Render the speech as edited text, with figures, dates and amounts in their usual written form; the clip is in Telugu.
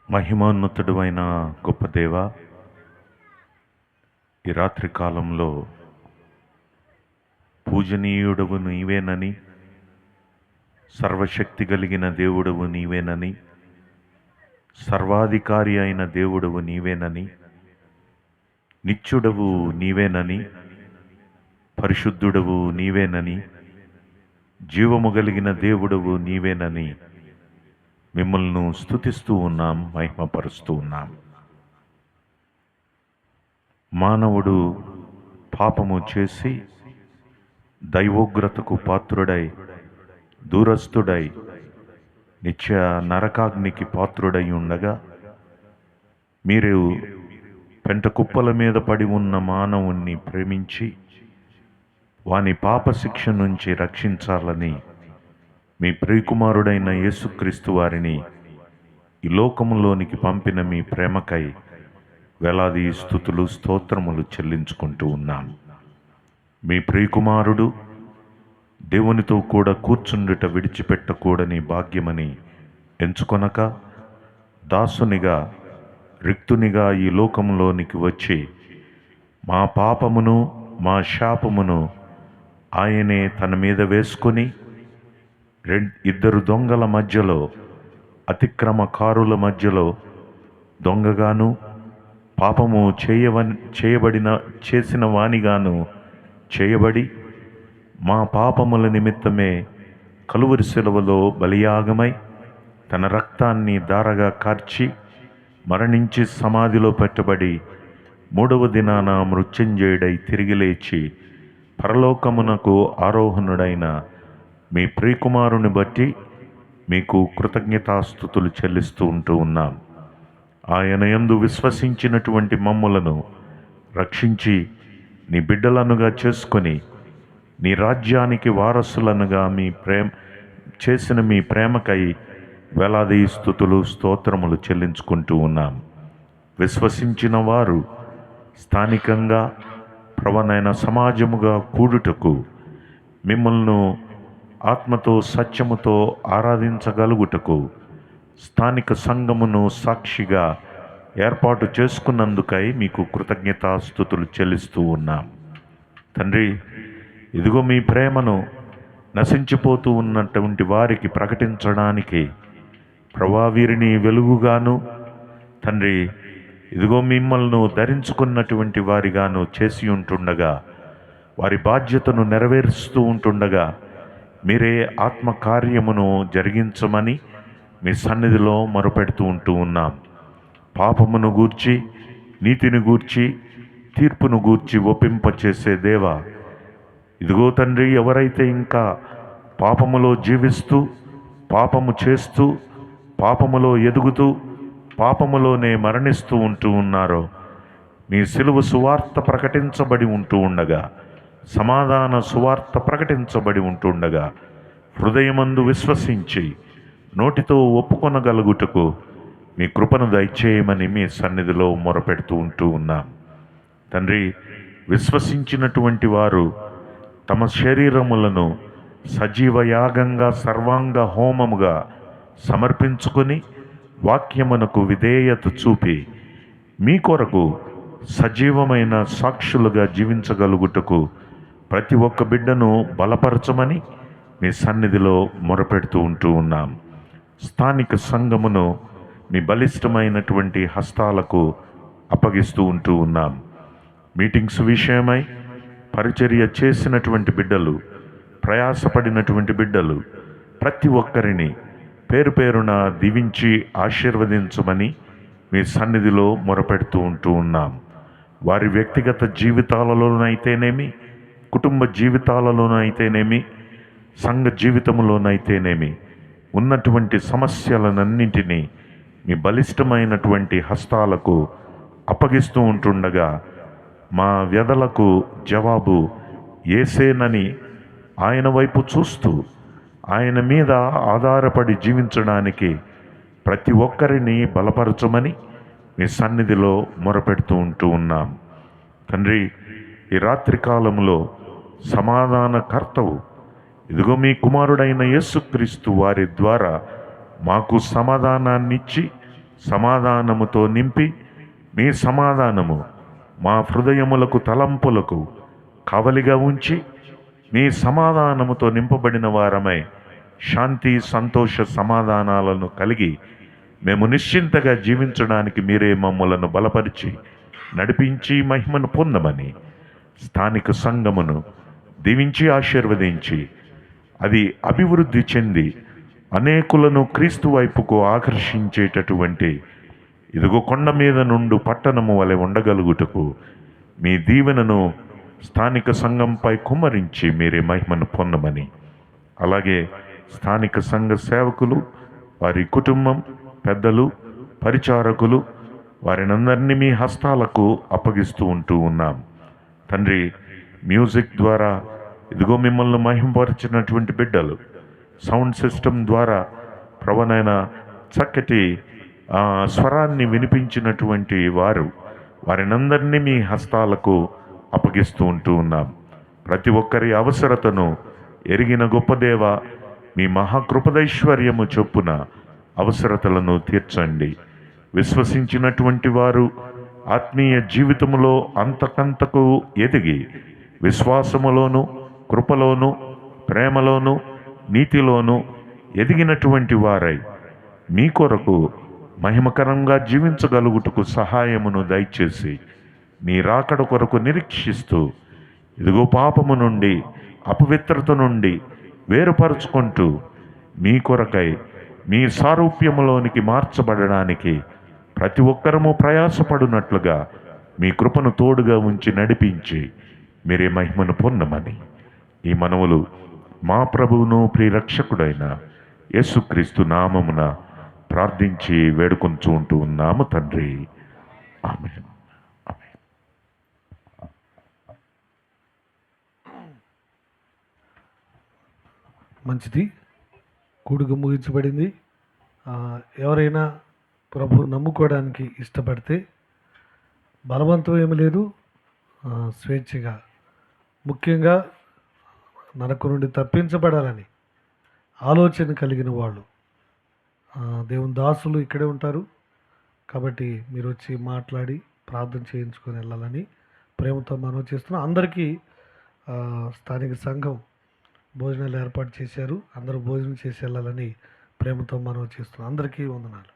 మహిమోన్నతుడు అయిన గొప్ప దేవ, ఈ రాత్రి కాలంలో పూజనీయుడవు నీవేనని, సర్వశక్తి కలిగిన దేవుడవు నీవేనని, సర్వాధికారి అయిన దేవుడవు నీవేనని, నిత్యుడవు నీవేనని, పరిశుద్ధుడవు నీవేనని, జీవము కలిగిన దేవుడవు నీవేనని మిమ్మల్ని స్తుతిస్తూ ఉన్నాం, మహిమపరుస్తూ ఉన్నాం. మానవుడు పాపము చేసి దైవోగ్రతకు పాత్రుడై, దూరస్థుడై, నిత్య నరకాగ్నికి పాత్రుడై ఉండగా, మీరు పెంట కుప్పల మీద పడి ఉన్న మానవుణ్ణి ప్రేమించి వాని పాపశిక్ష నుంచి రక్షించాలని మీ ప్రియకుమారుడైన యేసుక్రీస్తు వారిని ఈ లోకములోనికి పంపిన మీ ప్రేమకై వేలాది స్తుతులు స్తోత్రములు చెల్లించుకుంటూ ఉన్నాం. మీ ప్రియకుమారుడు దేవునితో కూడా కూర్చుండుట విడిచిపెట్టకూడని భాగ్యమని ఎంచుకొనక దాసునిగా, రిక్తునిగా ఈ లోకంలోనికి వచ్చి మా పాపమును మా శాపమును ఆయనే తన మీద వేసుకొని ఇద్దరు దొంగల మధ్యలో, అతిక్రమకారుల మధ్యలో దొంగగాను, పాపము చేసిన వానిగాను చేయబడి మా పాపముల నిమిత్తమే కలువరి శిలువలో బలియాగమై తన రక్తాన్ని ధారగా కార్చి మరణించి సమాధిలో పెట్టబడి మూడవ దినాన మృత్యుంజయుడై తిరిగి లేచి పరలోకమునకు ఆరోహణుడైన మీ ప్రియకుమారుని బట్టి మీకు కృతజ్ఞతాస్తుతులు చెల్లిస్తూ ఉన్నాం. ఆయన యందు విశ్వసించినటువంటి మమ్ములను రక్షించి నీ బిడ్డలనుగా చేసుకొని నీ రాజ్యానికి వారసులనుగా చేసిన మీ ప్రేమకై వేలాది స్తుతులు స్తోత్రములు చెల్లించుకుంటూ ఉన్నాం. విశ్వసించిన వారు స్థానికంగా ప్రవణైన సమాజముగా కూడుటకు, మిమ్మల్ని ఆత్మతో సత్యముతో ఆరాధించగలుగుటకు స్థానిక సంఘమును సాక్షిగా ఏర్పాటు చేసుకున్నందుకై మీకు కృతజ్ఞతాస్తుతులు చెల్లిస్తూ ఉన్నాం. తండ్రి, ఇదిగో మీ ప్రేమను నశించిపోతూ ఉన్నటువంటి వారికి ప్రకటించడానికి వీరిని వెలుగుగాను, తండ్రి ఇదిగో మిమ్మల్ని ధరించుకున్నటువంటి వారిగాను చేసి ఉంటుండగా, వారి బాధ్యతను నెరవేరుస్తూ ఉంటుండగా మీరే ఆత్మకార్యమును జరిగించమని మీ సన్నిధిలో మొరపెడుతూ ఉన్నాం. పాపమును గూర్చి, నీతిని గూర్చి, తీర్పును గూర్చి ఒప్పింపచేసే దేవా, ఇదిగో తండ్రి, ఎవరైతే ఇంకా పాపములో జీవిస్తూ, పాపము చేస్తూ, పాపములో ఎదుగుతూ, పాపములోనే మరణిస్తూ ఉన్నారో, మీ సిలువ సువార్త ప్రకటించబడి ఉండగా, సమాధాన సువార్త ప్రకటించబడి ఉండగా, హృదయమందు విశ్వసించి నోటితో ఒప్పుకొనగలుగుటకు మీ కృపను దయచేయమని మీ సన్నిధిలో మొరపెడుతూ ఉన్నాం. తండ్రి, విశ్వసించినటువంటి వారు తమ శరీరములను సజీవ యాగంగా, సర్వాంగ హోమముగా సమర్పించుకొని వాక్యమునకు విధేయత చూపి మీ కొరకు సజీవమైన సాక్షులుగా జీవించగలుగుటకు ప్రతి ఒక్క బిడ్డను బలపరచమని మీ సన్నిధిలో మొరపెడుతూ ఉన్నాం. స్థానిక సంఘమును మీ బలిష్టమైనటువంటి హస్తాలకు అప్పగిస్తూ ఉన్నాం. మీటింగ్స్ విషయమై పరిచర్య చేసినటువంటి బిడ్డలు, ప్రయాసపడినటువంటి బిడ్డలు ప్రతి ఒక్కరిని పేరు పేరున దీవించి ఆశీర్వదించమని మీ సన్నిధిలో మొరపెడుతూ ఉన్నాం. వారి వ్యక్తిగత జీవితాలలోనైతేనేమి, కుటుంబ జీవితాలలోనైతేనేమి, సంఘ జీవితంలోనైతేనేమి ఉన్నటువంటి సమస్యలనన్నింటినీ మీ బలిష్టమైనటువంటి హస్తాలకు అప్పగిస్తూ ఉంటుండగా, మా వ్యధలకు జవాబు యేసేనని ఆయన వైపు చూస్తూ ఆయన మీద ఆధారపడి జీవించడానికి ప్రతి ఒక్కరిని బలపరచమని మీ సన్నిధిలో మొరపెడుతూ ఉన్నాం. తండ్రి, ఈ రాత్రి కాలంలో సమాధానకర్తవు, ఇదిగో మీ కుమారుడైన యేసుక్రీస్తు వారి ద్వారా మాకు సమాధానాన్నిచ్చి సమాధానముతో నింపి మీ సమాధానము మా హృదయములకు తలంపులకు కవలిగా ఉంచి మీ సమాధానముతో నింపబడిన వారమై శాంతి సంతోష సమాధానాలను కలిగి మేము నిశ్చింతగా జీవించడానికి మీరే మమ్మలను బలపరిచి నడిపించి మహిమను పొందమని స్థానిక సంఘమును దీవించి ఆశీర్వదించి అది అభివృద్ధి చెంది అనేకులను క్రీస్తు వైపుకు ఆకర్షించేటటువంటి ఇదిగో కొండ మీద నుండు పట్టణము వలె ఉండగలుగుటకు మీ దీవెనను స్థానిక సంఘంపై కుమ్మరించి మీరే మహిమను పొందమని, అలాగే స్థానిక సంఘ సేవకులు, వారి కుటుంబం, పెద్దలు, పరిచారకులు, వారినందరినీ మీ హస్తాలకు అప్పగిస్తూ ఉంటూ ఉన్నాం తండ్రి. మ్యూజిక్ ద్వారా ఇదిగో మిమ్మల్ని మహిమపరిచినటువంటి బిడ్డలు, సౌండ్ సిస్టమ్ ద్వారా ప్రవణైన చక్కటి స్వరాన్ని వినిపించినటువంటి వారినందరినీ మీ హస్తాలకు అప్పగిస్తూ ఉంటూ ఉన్నాం. ప్రతి ఒక్కరి అవసరతను ఎరిగిన గొప్ప దేవ, మీ మహాకృపదైశ్వర్యము చొప్పున అవసరతలను తీర్చండి. విశ్వసించినటువంటి వారు ఆత్మీయ జీవితములో అంతకంతకు ఎదిగి విశ్వాసములోను, కృపలోను, ప్రేమలోను, నీతిలోను ఎదిగినటువంటి వారై మీ కొరకు మహిమకరంగా జీవించగలుగుటకు సహాయమును దయచేసి నీ రాకడ కొరకు నిరీక్షిస్తూ ఇదిగో పాపము నుండి, అపవిత్రత నుండి వేరుపరుచుకుంటూ మీ కొరకై మీ సారూప్యములోనికి మార్చబడడానికి ప్రతి ఒక్కరము ప్రయాసపడినట్లుగా మీ కృపను తోడుగా ఉంచి నడిపించి మీరే మహిమను పొందమని ఈ మనవులు మా ప్రభువును ప్రియరక్షకుడైన యేసుక్రీస్తు నామమున ప్రార్థించి వేడుకొంచు ఉంటూ ఉన్నాము తండ్రి. ఆమేన్. మంచిది. కూడుక ముగించబడింది. ఎవరైనా ప్రభు నమ్ముకోవడానికి ఇష్టపడితే బలవంతం ఏమి లేదు, స్వేచ్ఛగా, ముఖ్యంగా నరకం నుండి తప్పించబడాలని ఆలోచన కలిగిన వాళ్ళు, దేవుని దాసులు ఇక్కడే ఉంటారు కాబట్టి మీరు వచ్చి మాట్లాడి ప్రార్థన చేయించుకొని వెళ్ళాలని ప్రేమతో మనవి చేస్తున్నాం. అందరికీ స్థానిక సంఘం భోజనాలు ఏర్పాటు చేశారు. అందరూ భోజనం చేసి వెళ్ళాలని ప్రేమతో మనవి చేస్తున్నాం. అందరికీ వందనాలు.